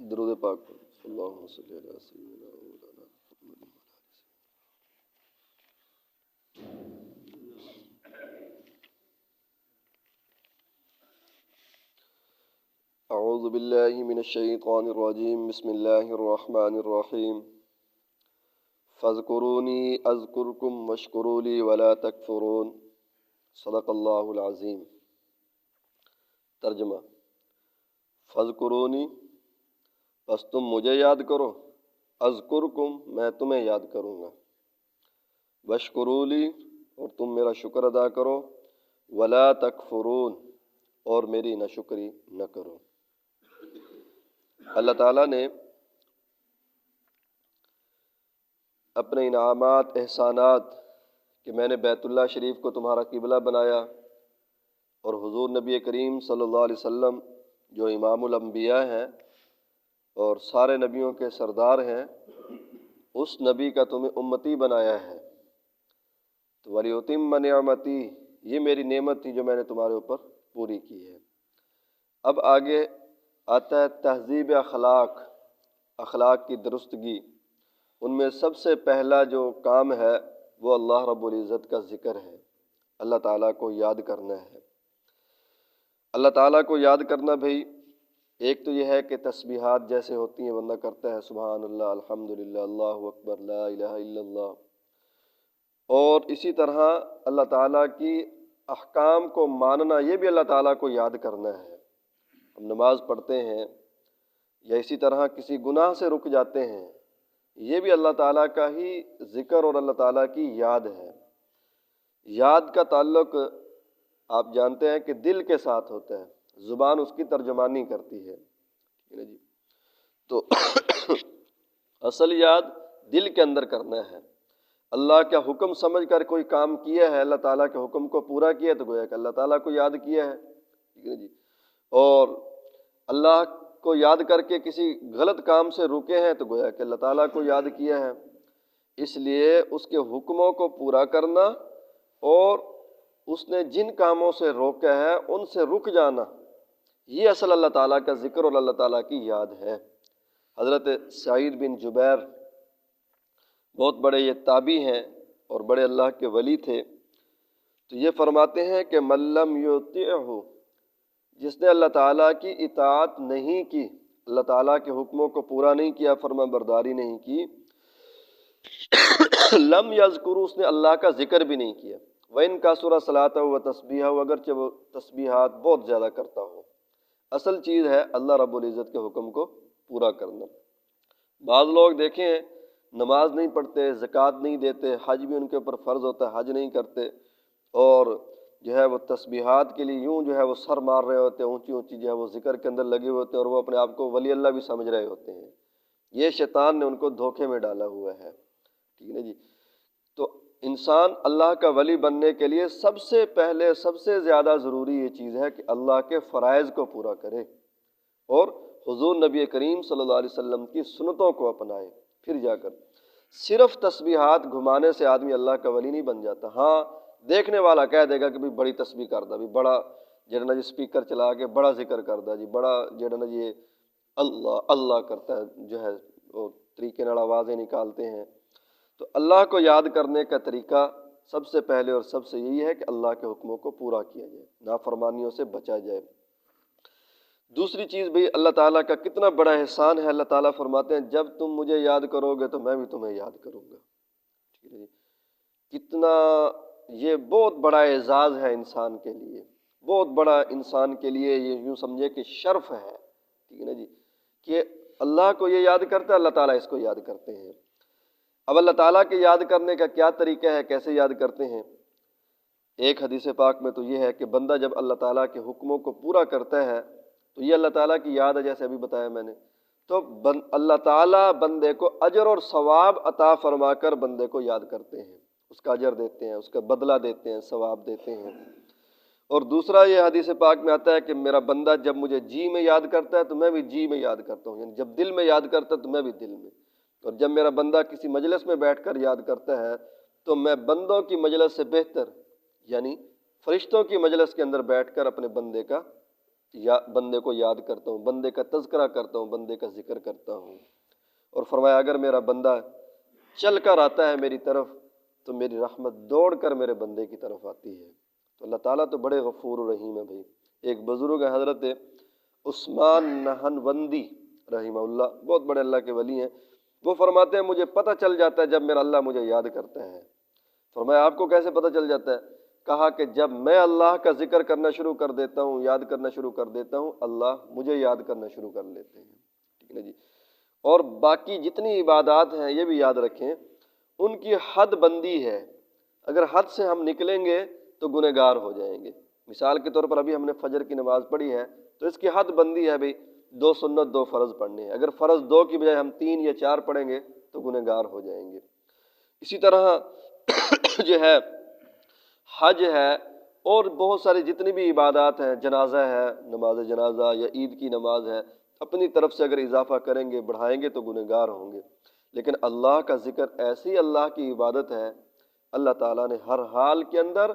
درود پاک اللہم صلی علی سیدنا مولانا محمد۔ اعوذ باللہ من الشیطان الرجیم، بسم اللہ الرحمن الرحیم۔ فاذکرونی اذکرکم واشکروا لی ولا تکفرون، صدق اللہ العظیم۔ ترجمہ: فاذکرونی، بس تم مجھے یاد کرو، اذکرکم، میں تمہیں یاد کروں گا، واشکروا لی، اور تم میرا شکر ادا کرو، ولا تکفرون، اور میری ناشکری نہ کرو۔ اللہ تعالیٰ نے اپنے انعامات، احسانات کہ میں نے بیت اللہ شریف کو تمہارا قبلہ بنایا، اور حضور نبی کریم صلی اللہ علیہ وسلم جو امام الانبیاء ہیں اور سارے نبیوں کے سردار ہیں، اس نبی کا تمہیں امتی بنایا ہے۔ تو وَلِيُتِمَّ نِعْمَتِي، یہ میری نعمت تھی جو میں نے تمہارے اوپر پوری کی ہے۔ اب آگے آتا ہے تہذیب اخلاق، اخلاق کی درستگی۔ ان میں سب سے پہلا جو کام ہے وہ اللہ رب العزت کا ذکر ہے، اللہ تعالیٰ کو یاد کرنا ہے۔ اللہ تعالیٰ کو یاد کرنا بھائی، ایک تو یہ ہے کہ تسبیحات جیسے ہوتی ہیں بندہ کرتا ہے، سبحان اللہ، الحمدللہ، اللہ اکبر، لا الہ الا اللہ، اور اسی طرح اللہ تعالیٰ کی احکام کو ماننا، یہ بھی اللہ تعالیٰ کو یاد کرنا ہے۔ ہم نماز پڑھتے ہیں یا اسی طرح کسی گناہ سے رک جاتے ہیں، یہ بھی اللہ تعالیٰ کا ہی ذکر اور اللہ تعالیٰ کی یاد ہے۔ یاد کا تعلق آپ جانتے ہیں کہ دل کے ساتھ ہوتا ہے، زبان اس کی ترجمانی کرتی ہے، ٹھیک ہے جی؟ تو اصل یاد دل کے اندر کرنا ہے۔ اللہ کا حکم سمجھ کر کوئی کام کیا ہے، اللہ تعالیٰ کے حکم کو پورا کیا، تو گویا کہ اللہ تعالیٰ کو یاد کیا ہے، ٹھیک ہے جی؟ اور اللہ کو یاد کر کے کسی غلط کام سے روکے ہیں تو گویا کہ اللہ تعالیٰ کو یاد کیا ہے۔ اس لیے اس کے حکموں کو پورا کرنا اور اس نے جن کاموں سے روکا ہے ان سے رک جانا، یہ اصل اللہ تعالیٰ کا ذکر اور اللہ تعالیٰ کی یاد ہے۔ حضرت سعید بن جبیر بہت بڑے یہ تابعی ہیں اور بڑے اللہ کے ولی تھے، تو یہ فرماتے ہیں کہ من لم یطعہ، جس نے اللہ تعالیٰ کی اطاعت نہیں کی، اللہ تعالیٰ کے حکموں کو پورا نہیں کیا، فرما برداری نہیں کی، لم یذکر، اس نے اللہ کا ذکر بھی نہیں کیا، وَإِن کَثُرَ صَلَاتَهُ وَتَسْبِیحَهُ، اگرچہ وہ تسبیحات بہت زیادہ کرتا ہو۔ اصل چیز ہے اللہ رب العزت کے حکم کو پورا کرنا۔ بعض لوگ دیکھیں نماز نہیں پڑھتے، زکوٰۃ نہیں دیتے، حج بھی ان کے اوپر فرض ہوتا ہے، حج نہیں کرتے، اور جو ہے وہ تسبیحات کے لیے یوں جو ہے وہ سر مار رہے ہوتے ہیں، اونچی اونچی جو ہے وہ ذکر کے اندر لگے ہوتے ہیں، اور وہ اپنے آپ کو ولی اللہ بھی سمجھ رہے ہوتے ہیں۔ یہ شیطان نے ان کو دھوکے میں ڈالا ہوا ہے، ٹھیک ہے جی؟ تو انسان اللہ کا ولی بننے کے لیے سب سے پہلے، سب سے زیادہ ضروری یہ چیز ہے کہ اللہ کے فرائض کو پورا کرے اور حضور نبی کریم صلی اللہ علیہ وسلم کی سنتوں کو اپنائے، پھر جا کر۔ صرف تسبیحات گھمانے سے آدمی اللہ کا ولی نہیں بن جاتا۔ ہاں، دیکھنے والا کہہ دے گا کہ بھی بڑی تسبیح کردہ، بھی بڑا جڑا جی اسپیکر چلا کے بڑا ذکر کردہ جی، بڑا جڑا یہ اللہ اللہ کرتا ہے، جو ہے وہ طریقے نال آوازیں نکالتے ہیں۔ تو اللہ کو یاد کرنے کا طریقہ سب سے پہلے اور سب سے یہی ہے کہ اللہ کے حکموں کو پورا کیا جائے، نافرمانیوں سے بچا جائے۔ دوسری چیز بھئی، اللہ تعالیٰ کا کتنا بڑا احسان ہے، اللہ تعالیٰ فرماتے ہیں جب تم مجھے یاد کرو گے تو میں بھی تمہیں یاد کروں گا، ٹھیک ہے جی؟ کتنا یہ بہت بڑا اعزاز ہے انسان کے لیے، بہت بڑا انسان کے لیے یہ یوں سمجھے کہ شرف ہے، ٹھیک ہے نا جی؟ کہ اللہ کو یہ یاد کرتا ہے، اللہ تعالیٰ اس کو یاد کرتے ہیں۔ اب اللہ تعالیٰ کے یاد کرنے کا کیا طریقہ ہے، کیسے یاد کرتے ہیں؟ ایک حدیث پاک میں تو یہ ہے کہ بندہ جب اللہ تعالیٰ کے حکموں کو پورا کرتا ہے تو یہ اللہ تعالیٰ کی یاد ہے، جیسے ابھی بتایا میں نے، تو اللہ تعالیٰ بندے کو اجر اور ثواب عطا فرما کر بندے کو یاد کرتے ہیں، اس کا اجر دیتے ہیں، اس کا بدلہ دیتے ہیں، ثواب دیتے ہیں۔ اور دوسرا یہ حدیث پاک میں آتا ہے کہ میرا بندہ جب مجھے جی میں یاد کرتا ہے تو میں بھی جی میں یاد کرتا ہوں، یعنی جب دل میں یاد کرتا ہے تو میں بھی دل میں، اور جب میرا بندہ کسی مجلس میں بیٹھ کر یاد کرتا ہے تو میں بندوں کی مجلس سے بہتر، یعنی فرشتوں کی مجلس کے اندر بیٹھ کر اپنے بندے کا یا بندے کو یاد کرتا ہوں، بندے کا تذکرہ کرتا ہوں، بندے کا ذکر کرتا ہوں۔ اور فرمایا اگر میرا بندہ چل کر آتا ہے میری طرف تو میری رحمت دوڑ کر میرے بندے کی طرف آتی ہے۔ تو اللہ تعالیٰ تو بڑے غفور و رحیم ہے بھائی۔ ایک بزرگ ہے حضرت عثمان نہنوندی رحمہ اللہ، بہت بڑے اللہ کے ولی ہیں، وہ فرماتے ہیں مجھے پتہ چل جاتا ہے جب میرا اللہ مجھے یاد کرتا ہے۔ فرمایا آپ کو کیسے پتہ چل جاتا ہے؟ کہا کہ جب میں اللہ کا ذکر کرنا شروع کر دیتا ہوں، یاد کرنا شروع کر دیتا ہوں، اللہ مجھے یاد کرنا شروع کر لیتے ہیں، ٹھیک ہے نا جی۔ اور باقی جتنی عبادات ہیں یہ بھی یاد رکھیں، ان کی حد بندی ہے، اگر حد سے ہم نکلیں گے تو گنہگار ہو جائیں گے۔ مثال کے طور پر ابھی ہم نے فجر کی نماز پڑھی ہے تو اس کی حد بندی ہے بھئی 2 سنت 2 فرض پڑھنے ہیں، اگر فرض 2 کی بجائے ہم 3 یا 4 پڑھیں گے تو گنہگار ہو جائیں گے۔ اسی طرح جو ہے حج ہے اور بہت ساری جتنی بھی عبادات ہیں، جنازہ ہے، نماز جنازہ یا عید کی نماز ہے، اپنی طرف سے اگر اضافہ کریں گے بڑھائیں گے تو گنہگار ہوں گے۔ لیکن اللہ کا ذکر ایسی اللہ کی عبادت ہے، اللہ تعالیٰ نے ہر حال کے اندر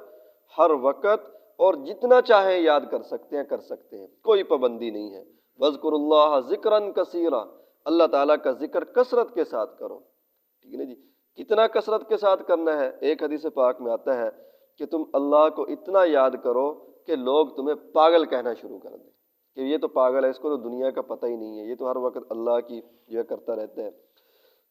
ہر وقت اور جتنا چاہیں یاد کر سکتے ہیں، کوئی پابندی نہیں ہے۔ وَاذْكُرُوا اللَّهَ ذِكْرًا كَثِيرًا، اللہ تعالیٰ کا ذکر کثرت کے ساتھ کرو، ٹھیک ہے نا جی۔ کتنا کثرت کے ساتھ کرنا ہے؟ ایک حدیث پاک میں آتا ہے کہ تم اللہ کو اتنا یاد کرو کہ لوگ تمہیں پاگل کہنا شروع کر دیں کہ یہ تو پاگل ہے، اس کو تو دنیا کا پتہ ہی نہیں ہے، یہ تو ہر وقت اللہ کی جو ہے کرتا رہتا ہے۔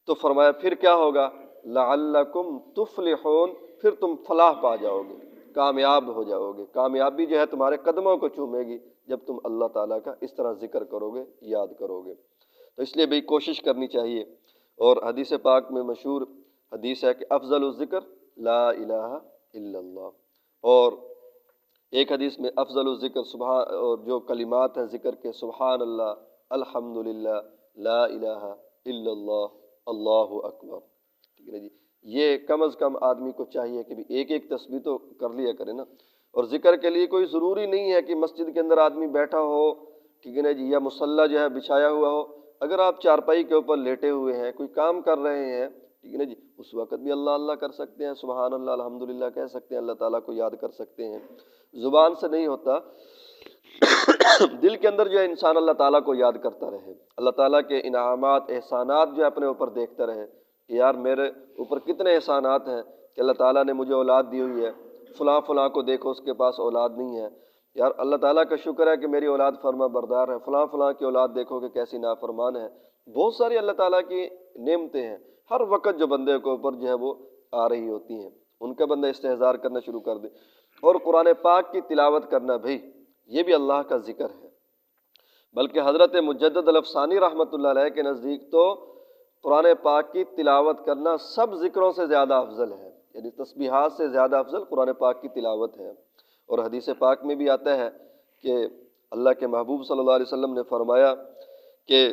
تو فرمایا پھر کیا ہوگا؟ لعلکم تفلحون، پھر تم فلاح پا جاؤ گے، کامیاب ہو جاؤ گے، کامیابی جو ہے تمہارے قدموں کو چومے گی جب تم اللہ تعالیٰ کا اس طرح ذکر کرو گے، یاد کرو گے۔ تو اس لیے بھی کوشش کرنی چاہیے۔ اور حدیث پاک میں مشہور حدیث ہے کہ افضل الذکر لا الہ الا اللہ، اور ایک حدیث میں افضل الذکر سبحان، اور جو کلمات ہیں ذکر کے، سبحان اللہ، الحمدللہ، لا الہ الا اللہ، اللہ اکبر، ٹھیک ہے نا جی۔ یہ کم از کم آدمی کو چاہیے کہ بھی ایک ایک تسبیح تو کر لیا کرے نا۔ اور ذکر کے لیے کوئی ضروری نہیں ہے کہ مسجد کے اندر آدمی بیٹھا ہو، ٹھیک ہے نا جی، یا مصلی جو ہے بچھایا ہوا ہو، اگر آپ چارپائی کے اوپر لیٹے ہوئے ہیں، کوئی کام کر رہے ہیں، ٹھیک ہے نا جی، اس وقت بھی اللہ اللہ کر سکتے ہیں، سبحان اللہ الحمدللہ کہہ سکتے ہیں، اللہ تعالیٰ کو یاد کر سکتے ہیں۔ زبان سے نہیں ہوتا، دل کے اندر جو ہے انسان اللہ تعالیٰ کو یاد کرتا رہے، اللہ تعالیٰ کے انعامات احسانات جو ہے اپنے اوپر دیکھتا رہے کہ یار میرے اوپر کتنے احسانات ہیں کہ اللہ تعالیٰ نے مجھے اولاد دی ہوئی ہے، فلاں فلاں کو دیکھو اس کے پاس اولاد نہیں ہے، یار اللہ تعالیٰ کا شکر ہے کہ میری اولاد فرما بردار ہے، فلاں فلاں کی اولاد دیکھو کہ کیسی نافرمان ہے۔ بہت ساری اللہ تعالیٰ کی نعمتیں ہیں، ہر وقت جو بندے کے اوپر جو ہے وہ آ رہی ہوتی ہیں، ان کا بندہ استحضار کرنا شروع کر دے۔ اور قرآن پاک کی تلاوت کرنا بھائی یہ بھی اللہ کا ذکر ہے، بلکہ حضرت مجدد الافسانی رحمۃ اللہ علیہ کے نزدیک تو قرآن پاک کی تلاوت کرنا سب ذکروں سے زیادہ افضل ہے، یعنی تسبیحات سے زیادہ افضل قرآن پاک کی تلاوت ہے۔ اور حدیث پاک میں بھی آتا ہے کہ اللہ کے محبوب صلی اللہ علیہ وسلم نے فرمایا کہ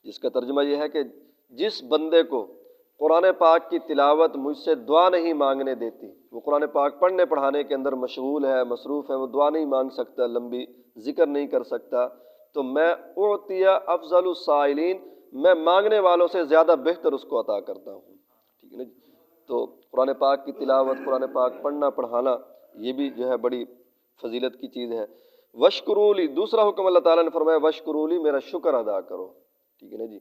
جس کا ترجمہ یہ ہے کہ جس بندے کو قرآن پاک کی تلاوت مجھ سے دعا نہیں مانگنے دیتی، وہ قرآن پاک پڑھنے پڑھانے کے اندر مشغول ہے، مصروف ہے، وہ دعا نہیں مانگ سکتا، لمبی ذکر نہیں کر سکتا، تو میں اعطی افضل السائلین، میں مانگنے والوں سے زیادہ بہتر اس کو عطا کرتا ہوں، ٹھیک ہے نا جی۔ تو قرآن پاک کی تلاوت، قرآن پاک پڑھنا پڑھانا یہ بھی جو ہے بڑی فضیلت کی چیز ہے۔ وشکرولی، دوسرا حکم اللہ تعالیٰ نے فرمایا وشکرولی، میرا شکر ادا کرو، ٹھیک ہے نا جی۔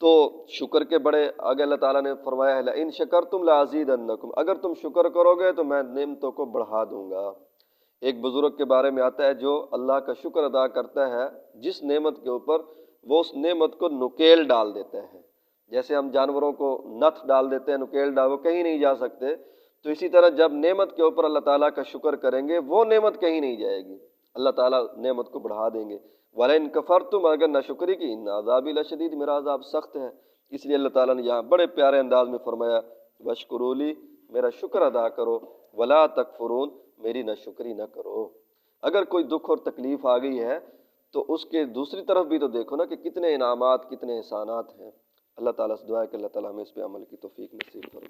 تو شکر کے بڑے آگے اللہ تعالیٰ نے فرمایا ہے لئن شکرتم لازیدنکم، اگر تم شکر کرو گے تو میں نعمتوں کو بڑھا دوں گا۔ ایک بزرگ کے بارے میں آتا ہے جو اللہ کا شکر ادا کرتا ہے جس نعمت کے اوپر، وہ اس نعمت کو نکیل ڈال دیتا ہے، جیسے ہم جانوروں کو نتھ ڈال دیتے ہیں، نکیل ڈال، وہ کہیں نہیں جا سکتے، تو اسی طرح جب نعمت کے اوپر اللہ تعالیٰ کا شکر کریں گے وہ نعمت کہیں نہیں جائے گی، اللہ تعالیٰ نعمت کو بڑھا دیں گے۔ وَلَئِن كَفَرْتُمْ، اگر ناشکری کی، ان عذابی لشدید، میرا عذاب سخت ہے۔ اس لیے اللہ تعالیٰ نے یہاں بڑے پیارے انداز میں فرمایا وَاشْكُرُوا، میرا شکر ادا کرو، وَلَا تَكْفُرُونَ، میری ناشکری نہ کرو۔ اگر کوئی دکھ اور تکلیف آ گئی ہے تو اس کے دوسری طرف بھی تو دیکھو نا کہ کتنے انعامات، کتنے احسانات ہیں۔ اللہ تعالیٰ سے دعا ہے کہ اللہ تعالیٰ ہمیں اس پہ عمل کی توفیق نصیب فرمائے۔